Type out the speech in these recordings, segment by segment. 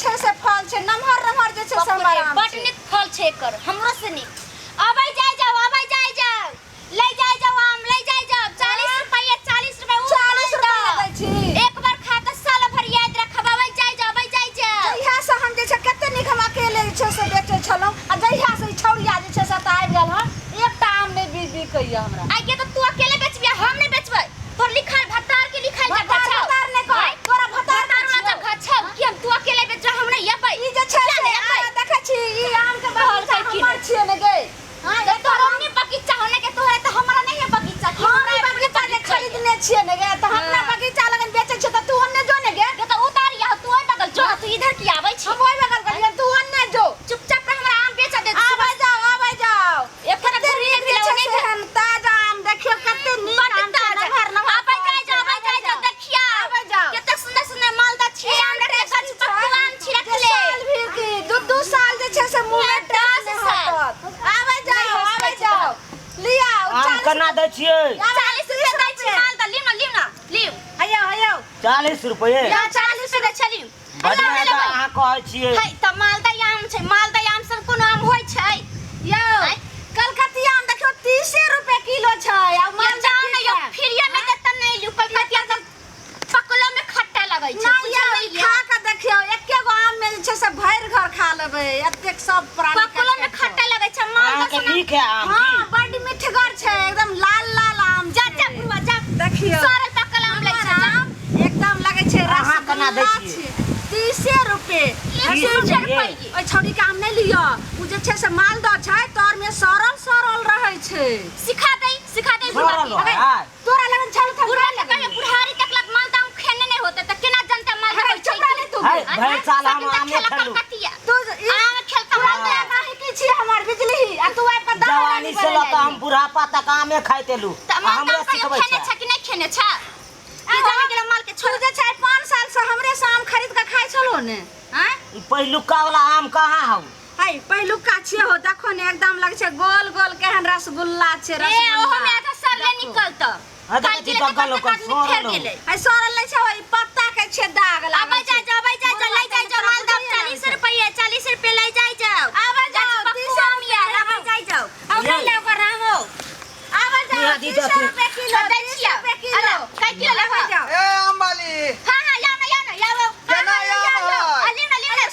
छे से फल छे नमहर नमहर जे छे से हमारा बट निक फल छे कर हमरो से निक आबै जाय जाओ ले जाय जाओ आम ले जाय जाओ 40 रुपया 40 रुपया 40 रुपया दै छी एक बार खा के साल भर याद रखब आबै जाय जाओ जहिया से हम जे छे कते निक हम अकेले छे से बेचे छलो आ जहिया से छौड़िया जे छे से त आबि गेल ह एकटा आम नहीं बिक कहिया हमरा आ के तो तू अकेले बेचबी हम नहीं बेचबै तोर लिखल भत्तार के लिखल जा भत्तार नहीं कह तोरा भत्तार वाला घर छ कि हम तू अकेले बेच हम नहीं ये पाई ई जे छे से देखे छी ई आम के बगीचा हमर छिए ने गे हां ये तो हमने बगीचा होने के तोरे तो हमरा नहीं है बगीचा कि हमरा बगीचा ने खरीदने छिए ने गे त हमरा बगीचा लगन बेचे छ त तू ओन्ने जो ने गे तो उतार या तू ओइ बगल जो तू इधर की आबै छी हम ओइ बगल गलियन तू ओन्ने जो चुपचाप हमरा आम बेचा दे आबै जाओ एक तरह घूरी ने दिला नहीं हम ताजा आम देखियो कते नीक आम नमहर नमहर आबै जाय जाओ देखिया आबै जाओ कते सुंदर सुंदर मालदा छी आम रे गछ पकवान छी रखले साल भी की दू साल जे छे से मुंह में 10 साल आबै जाओ लिया आम केना दै छियै 40 रुपया दै छी मालदा लिव आयो 40 रुपये या 40 रुपया चली बढ़िया त अहाँ कहै छियै है त मालदा आम छै मालदा आम सब कोन आम होय छै यो कलकतिया आम देखियो 30 रुपए किलो छै आ मालदा आम यो फ्रीया में देत नहीं लियो कलकतिया सब पकलो में खट्टा लगै छै नहीं खा के देखियो एके गो आम में छै से भर घर खा लेबै एतेक सब प्राणी पकलो में खट्टा लगै छै मालदा के नीक है आम हां बड़ मीठगर छै एकदम लाल लाल आम जा बुआ जा देखियो सारे पकल आम लै छै एकदम लगे छै अहाँ केना दै छियै 30 रुपए ओइ छौड़ी के आम नहीं लियो उ जे छै से मालदा छै तोर में सरल रहै छै सिखा दे तोरा लगन छल था बुढ़ारी तकलक मालदा आम खेने नहीं होते त केना जनता मालदा होय छै तू भैर साल हम आम नहीं खेलू तू आम खेलता मालदा काहे की छी हमर बिजली आ तू आइ पर जवानी से ल त हम बुढ़ापा तक आमे खाइतेलू हमरा सिखबै खेने छ कि नहीं खेने छ ई जाने के माल के छोड़ जे छै 5 साल से हमरे से आम खरीद के खाइ छलो ने हैं ई पहिलुका वाला आम कहाँ हौ हाय पहिलुका छिए हो देखो ने एकदम लगे छै गोल गोल केहन रसगुल्ला छै रसगुल्ला ओहो में आधा सरले निकलत अरे की बगल ओकर सोरल हाय सरल नहीं छै ओइ पत्ता के छै दाग लागल आबै जा ले जा मालदा 40 रुपया ले जाओ आबै जाओ 30 रुपया आबै जाओ अब ले ले ओकर रामो आबै जाओ 30 रुपया किलो दै छिया हेलो कै किलो लेबा ए अंबाली हां याओ केना याओ अली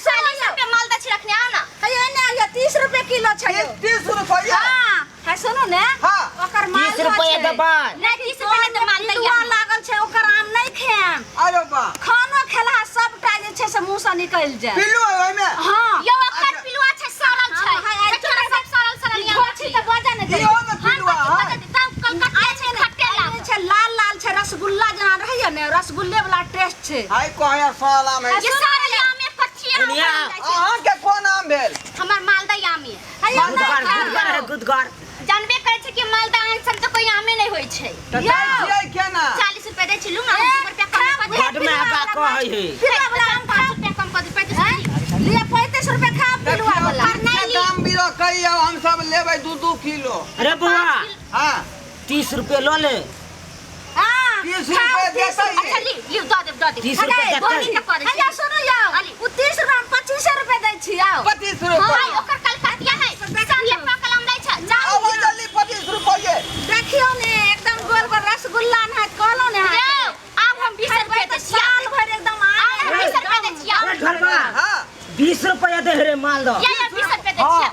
40 रुपया मालदा छी रखने आओ ना हाय एने आ 30 रुपया किलो छै 30 रुपया हां है सुनो ने हां ओकर 30 रुपया देबै नहीं 30 रुपया त मालदा या लागल छै ओकर आम नहीं खाएम अरे बा खानो खेला सबटा जे छै से मुंह से निकल जाय पिल्लू है ओइ में हां यो ओकर पिलुआ छै सरल छै देखियो सब सरल ई होछि त बजा ने इहो में पिल्लू है कलकतिया छै खट्टेला छै लाल लाल छै रसगुल्ला जना रहैया ने रसगुल्ले वाला टेस्ट छै हाय कहया साला में ये सारे आम में कच्ची अहाँ के कोन आम भेल हमर मालदा आम है गुदगर जानबे करे छै कि मालदा आम सब तो कोई आमे नहीं होय छै त दै छियै केना 40 रुपया दै छी लू ना 1 रुपया कम कर बड में हका कहै है फिर वाला आम 5 रुपया कम कर दे 35 ले 35 रुपया खा पिलुआ वाला दाम बिरो कहियो हम सब लेबै 2-2 किलो अरे बुआ हां 30 रुपया लो ले हां 30 रुपया देतै अच्छा ली दो दे 30 रुपया देतै अया सुनो याओ उ 30 रुपया 25 रुपया दै छी आओ 25 रुपया हां ओकर कलकतिया है सामने पकल आम लै छै जाओ आबै जल्दी 25 रुपया देखियो ने एकदम गोल गोल रसगुल्ला न कहलो ने आम हम 20 रुपया दे छी साल भर एकदम आम 20 रुपया दे छी अरे घरबा हां 20 रुपया दे रे माल दो या 20 रुपया दे छी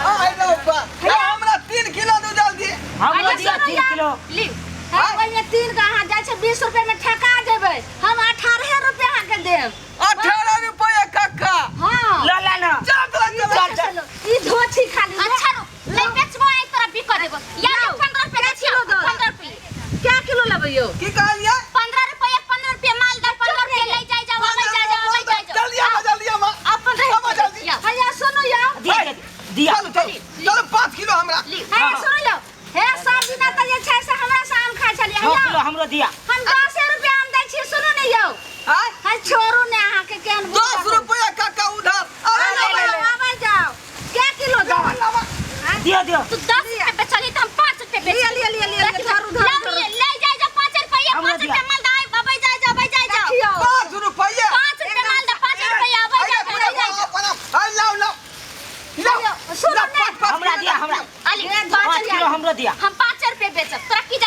हां लो बा हमरा 3 किलो दे जल्दी हम दिया 3 किलो ली ओइ में 3 कहां जाय छै 20 रुपया में ठका देबै हम 18 रुपया के देब 18 रुपया कक्का हां ला ना चल ई धोछी खाली अच्छा ले बेचबो आई तोरा बिक देबो या 15 रुपया दे छी 15 रुपया क्या किलो लेबै यो की कहलिए 15 रुपया मालदा 15 रुपया ले जाय जल्दी आमा अपन आमा जल्दी भैया सुनो यो दिया चलो 5 किलो हमरा हे सुनो यो हे सब दिन त जे छै से हमरा से आम खाइ छलिए किलो हमरो दिया हम 10 रुपया दिया हम 5 रुपए बेचब तोरा की